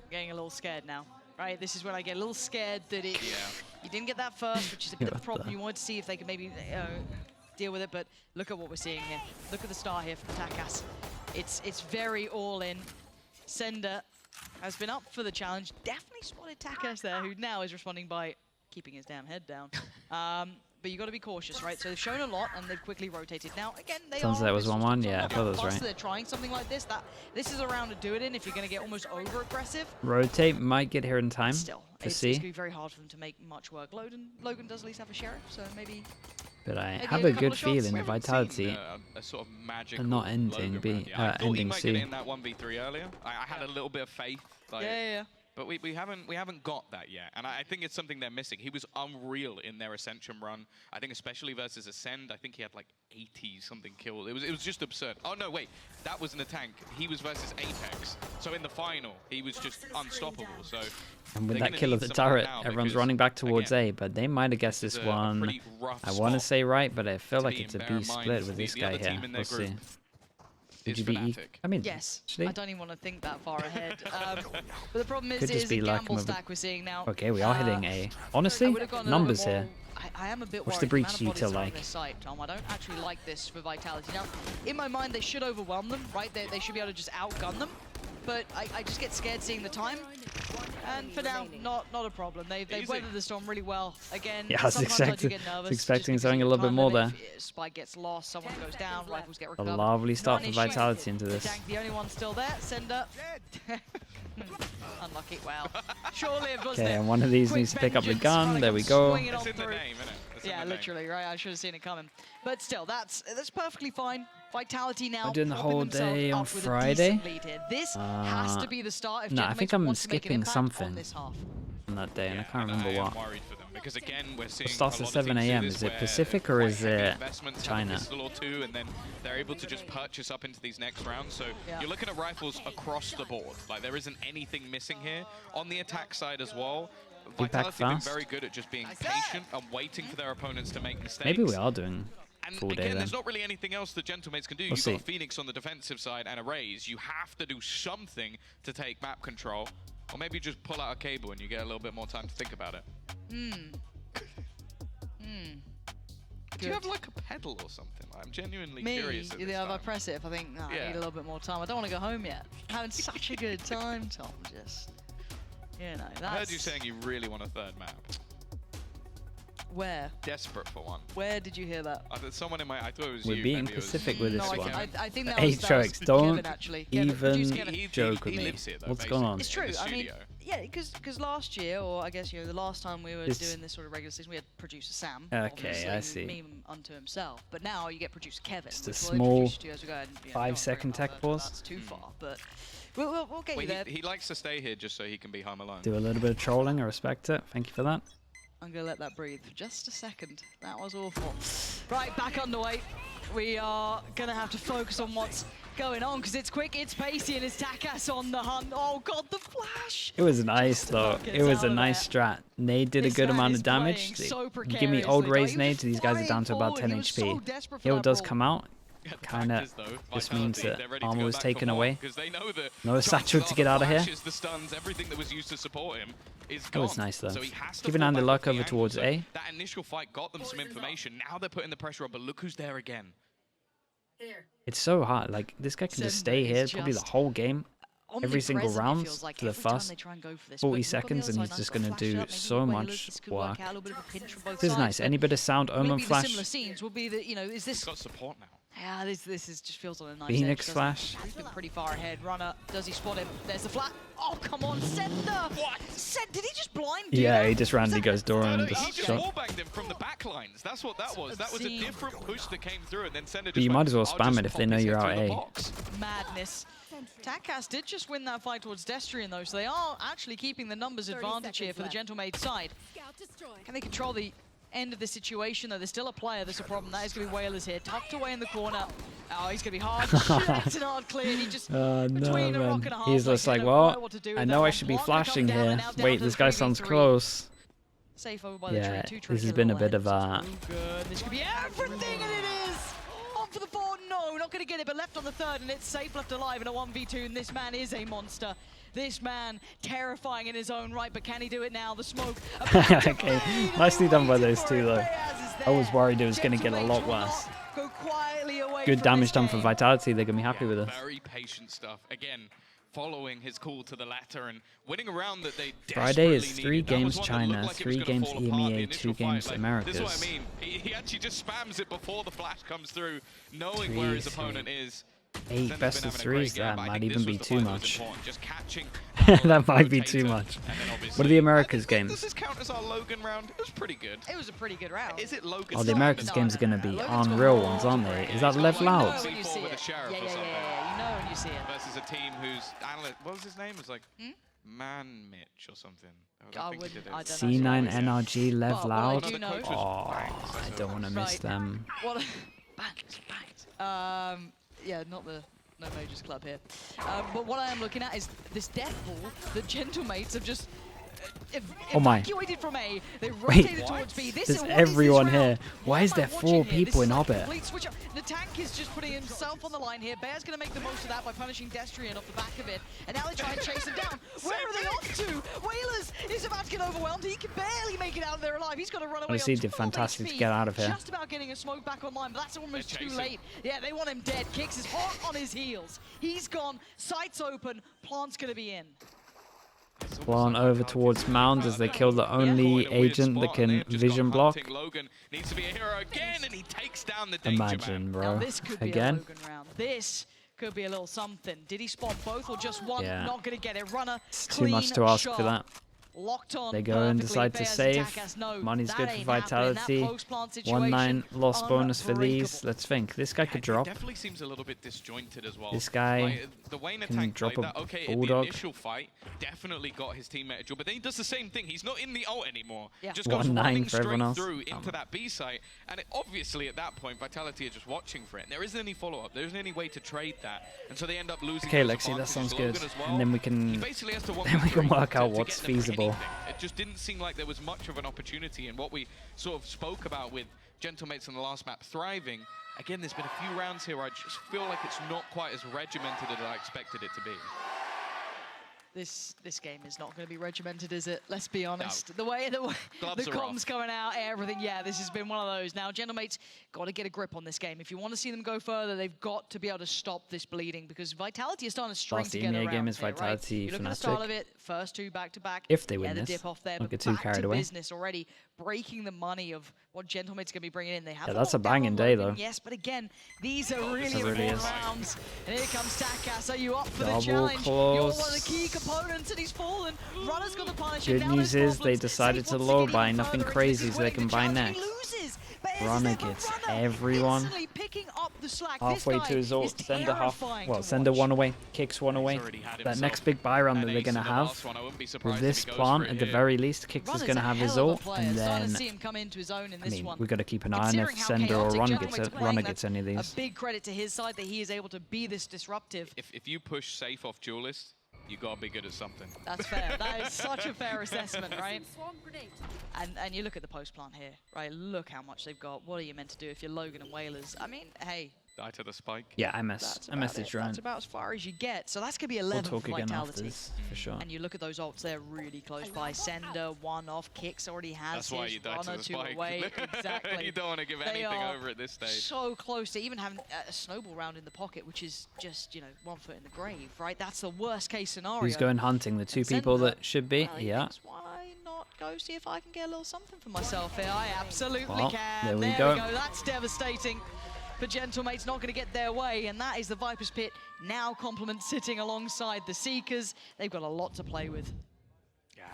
Getting a little scared now. Right, this is when I get a little scared that you didn't get that first, which is a bit of a problem. You wanted to see if they could maybe deal with it, but look at what we're seeing here. Look at the star here from Takas. It's very all in. Sender has been up for the challenge. Definitely spotted Takas there, who now is responding by keeping his damn head down. But you got to be cautious, right? So they've shown a lot, and they've quickly rotated. Now, again, they Sunset was 1-1, yeah, I thought that was right. They're trying something like this. This is a round to do it in if you're going to get almost over-aggressive. Rotate might get here in time Still, to it's see. going to be very hard for them to make much work. Logan does at least have a sheriff, so maybe... But I maybe have a a couple good of shots. feeling We the haven't Vitality. seen, a sort of magical not ending Logan B, round yet. I thought he ending might C. get in that 1v3 earlier. I had a little bit of faith. Like, Yeah. But we haven't got that yet, and I think it's something they're missing. He was unreal in their Ascension run. I think especially versus Ascend. I think he had like 80-something kills. It was just absurd. Oh no, wait, that wasn't a tank. He was versus Apex. So in the final, he was just unstoppable. So and with that kill of the turret, everyone's running back towards A, but they might have guessed this one. I want to say right, but I feel like it's a B split with this guy here. We'll see. Would you be I mean, yes. actually, I don't even want to think that far ahead. But the problem is, could just be the like gamble stack we're seeing now. Okay, we are hitting A. Honestly, numbers here. I am a bit What's worried. the breach util like? This side, Tom. I don't actually like this for Vitality. Now, in my mind, they should overwhelm them, right? They should be able to just outgun them. But I just get scared seeing the time. And for now, not a problem. They've weathered the storm really well. Again, yeah, I was expecting something a little bit more there. Spike gets lost, someone goes down, rifles get A recovered. lovely start for Vitality into this. Tank, the only one still there. Sender. Unlucky. Wow. Short-lived, wasn't it? Okay, and one of these needs to pick up the gun. There we go. It's in the name, isn't it? Yeah, literally, right? I should have seen it coming. But still, that's perfectly fine. Vitality now. We're doing the whole day on with Friday. This has to be the start. If no, I think I'm skipping something this half. on that day, and I can't remember what. Because again, we're seeing It starts a at lot of 7 teams a.m. do Is this it where Pacific or is quite heavy it investments, have a China? pistol or two, and then they're able to just purchase up into these next rounds. So you're looking at rifles across the board. Like there isn't anything missing here. On the attack side as well, Vitality have been very good at just being patient and waiting for their opponents to make mistakes. Maybe we are doing full and day again, then. there's not really anything else that Gentlemates can do. You've got a Phoenix on the defensive side and a Raze. You have to do something to take map control. Or maybe just pull out a cable and you get a little bit more time to think about it. Do you have like a pedal or something? I'm genuinely curious. If I press it, if I think, I need a little bit more time. I don't want to go home yet. I'm having such a good time, Tom. Just, you know. That's... I heard you saying you really want a third map. Where? Desperate for one. Where did you hear that? Someone in my, I thought it was We're you. being Pacific with this no, one. I think that was Atrix, don't Kevin, actually. even joke with he me. lives here, though, What's going on? It's true. I mean, yeah, because last year, or I guess the last time we were doing this sort of regular season, we had producer Sam. Okay, I see. Meme unto himself. But now you get producer Kevin. Just a small as we go. And, 5-second tech pause. That's too far, but we'll get you there. He likes to stay here just so he can be home alone. Do a little bit of trolling. I respect it. Thank you for that. I'm going to let that breathe for just a second. That was awful. Right, back underway. We are going to have to focus on what's going on because it's quick, it's pacey, and it's Takas on the hunt. Oh, God, the flash! It was nice, though. It was a nice strat. Nade did a good amount of damage. Give me old Raze nades. These guys are down to about 10 HP. Heal does come out. Kind of just means that armor was taken away. No satchel to get out of here. That was nice though. Giving Andy luck over towards A. That initial fight got them some information. Now they're putting the pressure on, but look who's there again. It's so hard. Like this guy can just stay here probably the whole game. Every single round to the first 40 seconds, and he's just going to do so much work. This is nice. Any bit of sound, Omen flash. He's got support now. Yeah, this is just feels on a nice Phoenix edge, flash. He's been pretty far ahead. Runner, does he spot him? There's the flat. Oh, come on, Sender! What? Did he just blind do Yeah, that? he just randomly goes door and he just just shot. wallbanged him from the back lines. That's what that was. That was a different push that came through, and then Sender just But you might as well spam it if they know you're out A. Madness. Takas did just win that fight towards Destrian, though, so they are actually keeping the numbers advantage here for the Gentlemaid side. Can they control the end of the situation, though? There's still a player, there's a problem. That is going to be Whalers here, tucked away in the corner. Oh, he's going to be hard checked and hard cleared. He just, between a rock and a hard He's just like, well, I know I should be flashing here. Wait, this guy sounds close. Safe over by the tree. Two this has been a bit of a... This could be everything, and it is! On for the four, no, not going to get it, but left on the third, and it's safe left alive in a 1v2, and this man is a monster. This man, terrifying in his own right, but can he do it now? The smoke. Okay, nicely done by those two, though. I was worried it was going to get a lot worse. Good damage done for Vitality. They're going to be happy with us. Very patient stuff. Again, following his call to the latter and winning a round that they Friday is 3 needed. games China, 3 games EMEA, 2 games Americas. This is what I mean. He actually just spams it before the flash comes through, knowing where his opponent is. 8 best of 3s, that might even be too much. Just catching that might be too much. What are the Americas games? Does this count as our Logan round? It was pretty good. It was a pretty good round. Is it Logan? Oh, the Americas games are going to be unreal ones, aren't they? Is that level out? You see it. Yeah, you know when you see it. Versus a team whose analyst, what was his name? It was like Man Mitch or something. I think he did it. don't know. C9 NRG Well, Lev what I Loud. do know- Oh, I don't want to miss Right. them. What? Bangs. Yeah, no Majors Club here. But what I am looking at is this death pool that Gentlemates have just Oh my. evacuated from A. They Wait, rotated towards B. there's what is this everyone round? here. Why What is am I there watching 4 here? people This in is like a orbit? complete switch up. The tank is just putting himself on the line here. Bear's going to make the most of that by punishing Destrian off the back of it. And now they try and chase him down. Where are they off to? Whalers is about to get overwhelmed. He can barely make it out of there alive. He's got to run away. Honestly, on did 12 fantastic HP. to get out of here. Just about getting a smoke back online, but that's almost They're too chasing. late. Yeah, they want him dead. Kicks is hot on his heels. He's gone. Sights open. Plant's going to be in. Plant over towards Mound as they kill the only agent that can vision block. Logan needs to be a hero again, and he takes down the danger Imagine, man. bro. Now this could be a Again. Logan round. This could be a little something. Did he spot both or just one? Yeah. Not going to get it. Runner, It's too much to ask for that. Locked on. They go and perfectly. decide to Bears save. attack us. No, Money's that good for ain't happening. That vitality. post-plant situation, 1-9 loss bonus for these. unbreakable. Let's think. This guy could It drop. definitely seems a little bit disjointed as well. This guy like, the way can Natank drop played a that, okay, in the bulldog. initial fight, definitely got his teammate a jewel, but then he does the same thing. He's not in the ult anymore. Yeah. Just goes 1-9 running for everyone straight else. through into that B site, and obviously at that point, Vitality are just watching for it. And there isn't any follow-up. There isn't any way to trade that, and so they end up losing. Okay, those Lexi, that advantages. sounds good. Logan as well, And then we he can basically has to then we can work out to what's get them feasible. anything. It just didn't seem like there was much of an opportunity, and what we sort of spoke about with Gentlemates on the last map thriving. Again, there's been a few rounds here. I just feel like it's not quite as regimented as I expected it to be. This game is not going to be regimented, is it? Let's be honest. The way the Gloves are comms off. coming out, everything. Yeah, this has been one of those. Now, Gentlemates got to get a grip on this game. If you want to see them go further, they've got to be able to stop this bleeding because Vitality is starting to string Last together EMEA game rounds is here, right? Vitality You look at the start Fnatic. of it, first 2 back-to-back. If they win yeah, the this, dip off there, don't but get too back carried to away. business already, breaking the money of what Gentlemate's going to be bringing in. They have Yeah, the that's a lockdown banging on day, Logan, though. Yes, but again, these are really It really important is. rounds. And here comes Takas. Are you up for the Double challenge? You're one of close. the key components, and he's fallen. Runner's got the punish. Good Now news there's is they problems. decided Safe to wants low get buy, even nothing further crazy, into so they this can winning buy the challenge. next. He loses. Bears Runner is there, gets but Runner everyone. instantly picking up the slack. Halfway This to guy his ult, is send a half, terrifying well, to send a watch. one away, kicks one away. already had That himself next big buy round that an they're ace gonna in the have, last one. I wouldn't be with surprised if this he goes plant for it at the here. very least, Kix is Runner's gonna a have his hell of a ult, player. and Starting then to see him come into his own in I this mean one. we got to keep an eye on Considering if how Sender or chaotic Runner Gentlemate's playing, Runner that's gets any of a these. big credit to his side that he is able to be this disruptive. If you push safe off Duelist, you gotta be good at something. That's fair. That is such a fair assessment, right? And you look at the post plant here, right? Look how much they've got. What are you meant to do if you're Logan and Whalers? I mean, hey, Die to the spike. Yeah, I that's about messaged it. Ryan. That's about as far as you get. So that's gonna be We'll 11 talk for again after Vitality. this, for sure. And you look at those ults, they're really close by. Sender, one off, Kicks already has That's why his, you die to Runner the two spike. away. Exactly. You don't want to give They anything are over at this stage. so close to even having a snowball round in the pocket, which is just, you know, 1 foot in the grave, right? That's the worst case scenario. Who's going hunting? The two people Sender, that should be? well, he Yeah. thinks, why not go see if I can get a little something for myself here? I absolutely Well, can. there we go. That's devastating. But Gentlemate's not going to get their way, and that is the Viper's Pit. Now Complement sitting alongside the Seekers. They've got a lot to play with. Yeah,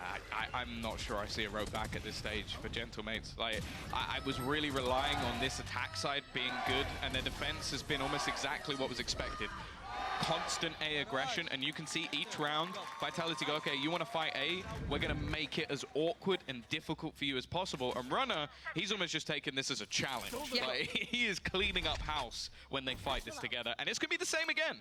I'm not sure I see a road back at this stage for Gentlemates. Like, I was really relying on this attack side being good, and their defense has been almost exactly what was expected. Constant A aggression, and you can see each round Vitality go, okay, you want to fight A, we're going to make it as awkward and difficult for you as possible. And Runner, he's almost just taken this as a challenge. Yeah. Like, he is cleaning up house when they fight this together, and it's going to be the same again.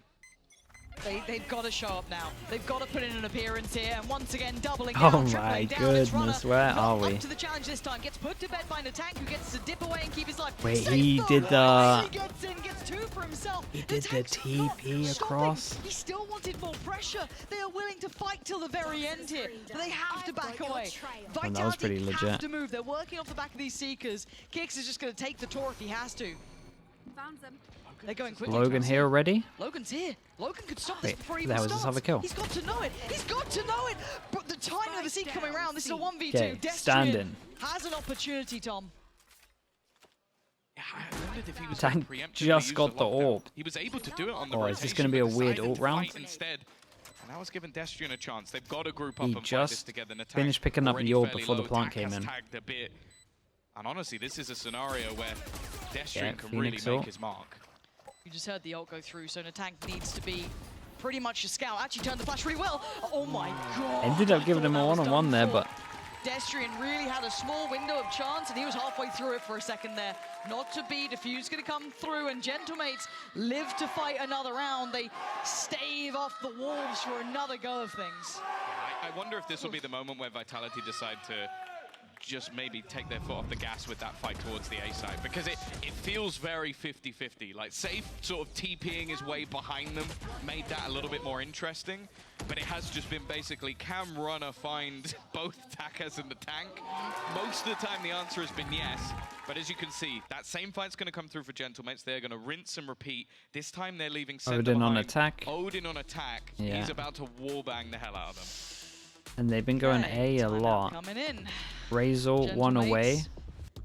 They've got to show up now. They've got to put in an appearance here, and once again doubling Oh down, my tripling down. It's Runner, goodness, where not are we? Up to the challenge this time. Gets put to bed by Natank, who gets to dip away and keep his life. Wait, Safe he though. did the- He gets in, gets 2 for himself. He did the Natank's not TP stopping. across. He still wanted more pressure. They are willing to fight till the very end here, but they have to back away. And that was pretty Vitality have legit. to move. They're working off the back of these Seekers. Kix is just going to take the tour if he has to. Found them. They're going quickly. Logan Travis. here already? Logan's here. Logan could stop this Wait, before he that even was his starts. other kill. He's got to know it. He's got to know it. But the timing of the seat coming around, this is a 1v2. Okay, Destrian standing. has an opportunity, Tom. Yeah, I wondered if he was Tank gonna preemptively just use got the lockdown. orb. He was able to do it on the Oh, rotation, is this gonna be a but weird decided ult to round? fight instead. And that was giving Destrian a chance. They've got to group up He and fight this just together. Natank finished picking up already the orb fairly before the low. plant Tack came has in. tagged a bit. And honestly, this is a scenario where Destrian Yeah, can Phoenix really ult. make his mark. You just heard the ult go through, so Natank needs to be pretty much a scout. Actually turned the flash really well. Oh my god. Ended up giving him a one-on-one there, but Destrian really had a small window of chance, and he was halfway through it for a second there. Not to be. Diffuse going to come through, and Gentlemates live to fight another round. They stave off the Wolves for another go of things. I wonder if this will be the moment where Vitality decide to just maybe take their foot off the gas with that fight towards the A side, because it feels very 50-50. Like, Safe sort of TPing his way behind them made that a little bit more interesting, but it has just been basically, can Runner find both Takas and the tank? Most of the time the answer has been yes, but as you can see, that same fight's going to come through for Gentlemates. They're going to rinse and repeat. This time they're leaving center Odin behind. on attack. Odin on attack. Yeah. He's about to wallbang the hell out of them. And they've been going A a lot. Coming in. Razor one away.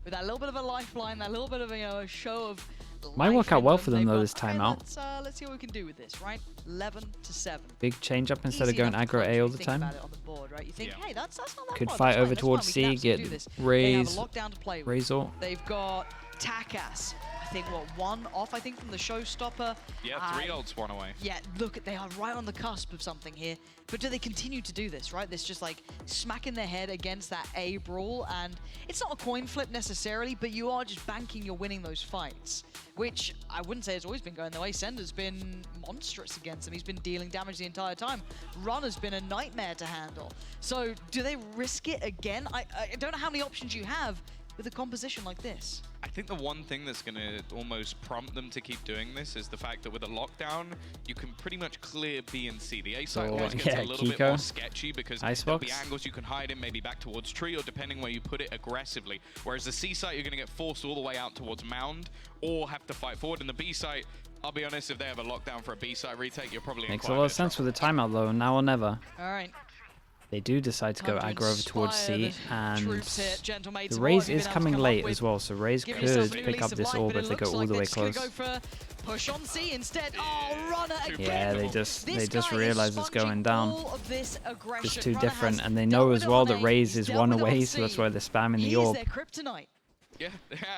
With that little bit of a lifeline, that little bit of a show of Might work out well for them though this okay, timeout. let's see what we can do with this, right? 11-7. Big change up instead of Easy going enough to aggro close A when all you the think time. about it on the board, right? You think, hey, that's not that Could far, fight that's fine, over that's towards fine, we can C, absolutely get do this. Raze, They have a lockdown to play with. Razor. They've got Takas. I think, what, one off, I think, from the showstopper. Yeah, 3 ults, 1 away. Yeah, look, they are right on the cusp of something here. But do they continue to do this, right? This just like smacking their head against that A brawl, and it's not a coin flip necessarily, but you are just banking you're winning those fights, which I wouldn't say has always been going the way. Sender's been monstrous against him. He's been dealing damage the entire time. Run has been a nightmare to handle. So do they risk it again? I don't know how many options you have with a composition like this. I think the one thing that's going to almost prompt them to keep doing this is the fact that with a lockdown, you can pretty much clear B and C. The A side So, always gets yeah, a little bit Kiko, more sketchy because there'll be Icebox. angles you can hide in, maybe back towards tree, or depending where you put it aggressively. Whereas the C site, you're going to get forced all the way out towards mound or have to fight forward. And the B site, I'll be honest, if they have a lockdown for a B site retake, you're probably Makes in a quite lot bit of sense trouble. with the timeout though, now or never. All right. They do decide to go Time aggro over towards C, inspire and the troops here, Gentlemates. the What Raze have you is been able to coming come up late with? as well, so Raze Give could yourself a new pick lease up of this life, orb but if it they go looks all like the way they're just gonna close. go for push on C instead. Oh, Runner again. Yeah, they just This realize guy it's is going sponging down. all of this aggression. It's too Runner different, has and they know dealt as with it well on that A, Raze he's is dealt one with it on away, so that's C. why they're spamming the He is orb. their kryptonite. Yeah,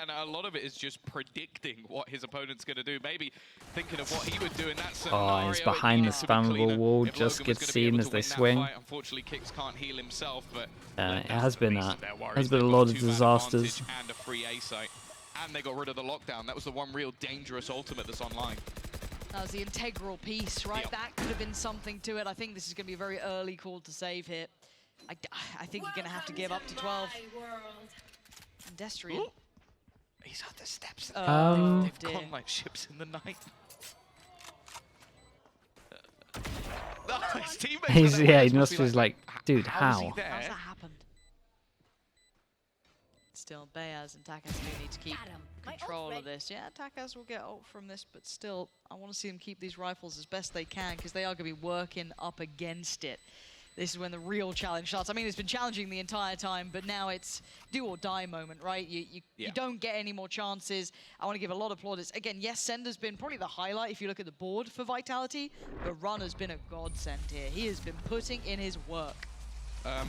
and a lot of it is just predicting what his opponent's going to do. Maybe thinking of what he would do in that scenario. Oh, he's It behind the needed to be spammable cleaner wall, if just Logan was gets gonna be able seen to as they win that swing. fight. Unfortunately, Kicks can't heal himself, but It that's has the been least a of their worries. has been a They've lot got of 2-man disasters. advantage and a free A site, and they got rid of the lockdown. That was the one real dangerous ultimate that's online. That was the integral piece, right? Yep. That could have been something to it. I think this is going to be a very early call to save here. I think you're going to have to give up to 12. And Destrian. Ooh. He's at the steps. Oh, They've dear. gone like ships in the night. No, his teammates are He's there, yeah, he it's must be be like, dude, how is he how? there? How's that happened? Still, Beaz and Takas do need to keep control of this. Yeah, Takas will get ult from this, but still, I want to see them keep these rifles as best they can, because they are going to be working up against it. This is when the real challenge starts. I mean, it's been challenging the entire time, but now it's do or die moment, right? You don't get any more chances. I want to give a lot of plaudits. Again, yes, Sender's been probably the highlight if you look at the board for Vitality, but Run has been a godsend here. He has been putting in his work. I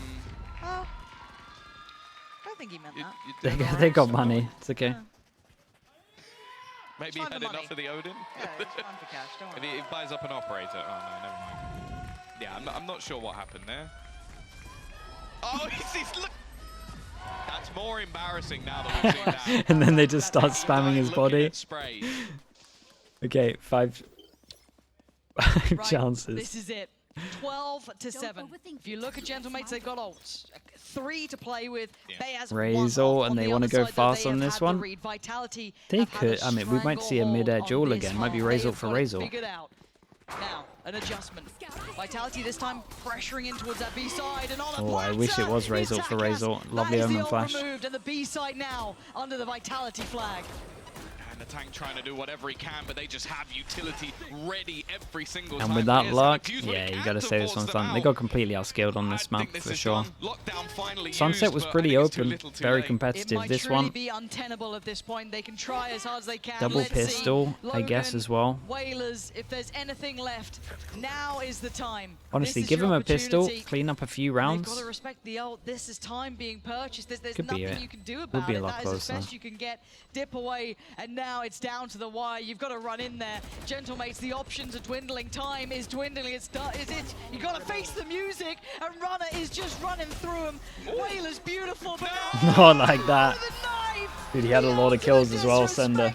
don't think he meant that. you're doing They got alright, money. so It's okay. Maybe he fine had for enough money. of the Odin. Yeah, it's fine for cash, don't If worry. he buys up an operator. Oh no, never mind. Yeah, I'm not sure what happened there. Oh, he's look. That's more embarrassing now that we've seen that. And then they just start He spamming died his looking body. at sprays. Okay, five Right, chances. This is it. 12-7. If you look at Gentlemates, they've got ults. 3 to play with. Yeah. Beaz Raze one ult, off. and On they the wanna other go side, though, fast they on have this had the one. read. Vitality They have had a could. I mean, we might see a mid-air stranglehold duel on again. this Might be one. Raze They ult have for got it Raze ult. figured out. Now, an adjustment. Vitality this time pressuring in towards that B side, and on a Oh, I wish it was Raze ult for Raze ult. Lovely That is the Omen ult flash. removed, and the B side now under the Vitality flag. And the tank trying to do whatever he can, but they just have utility ready every single And time. with that Here's luck, Diffuse when he yeah, you can gotta say this force one's them done. They out. got completely outskilled on this I map think this for is sure. done. Lockdown finally Sunset used, was but I pretty think it's too open, little, too very late. It competitive. might This truly one, be untenable at this point. They can try as hard as they can. double Let's see. pistol, I guess, Logan, as well. Whalers, if there's anything left, now is the time. Honestly, This is give your him a pistol, opportunity. clean up a few They've rounds. got to respect the ult. This is time being purchased. There's Could be nothing it. you can do Would about be a it. lot That is as closer. best you can get. Dip away, and now now it's down to the wire. You've got to run in there. Gentlemates, the options are dwindling. Time is dwindling. You got to face the music, and Runner is just running through him. Whale is beautiful, but Not like that. with a knife. Dude, he had a lot of kills as well, Sender.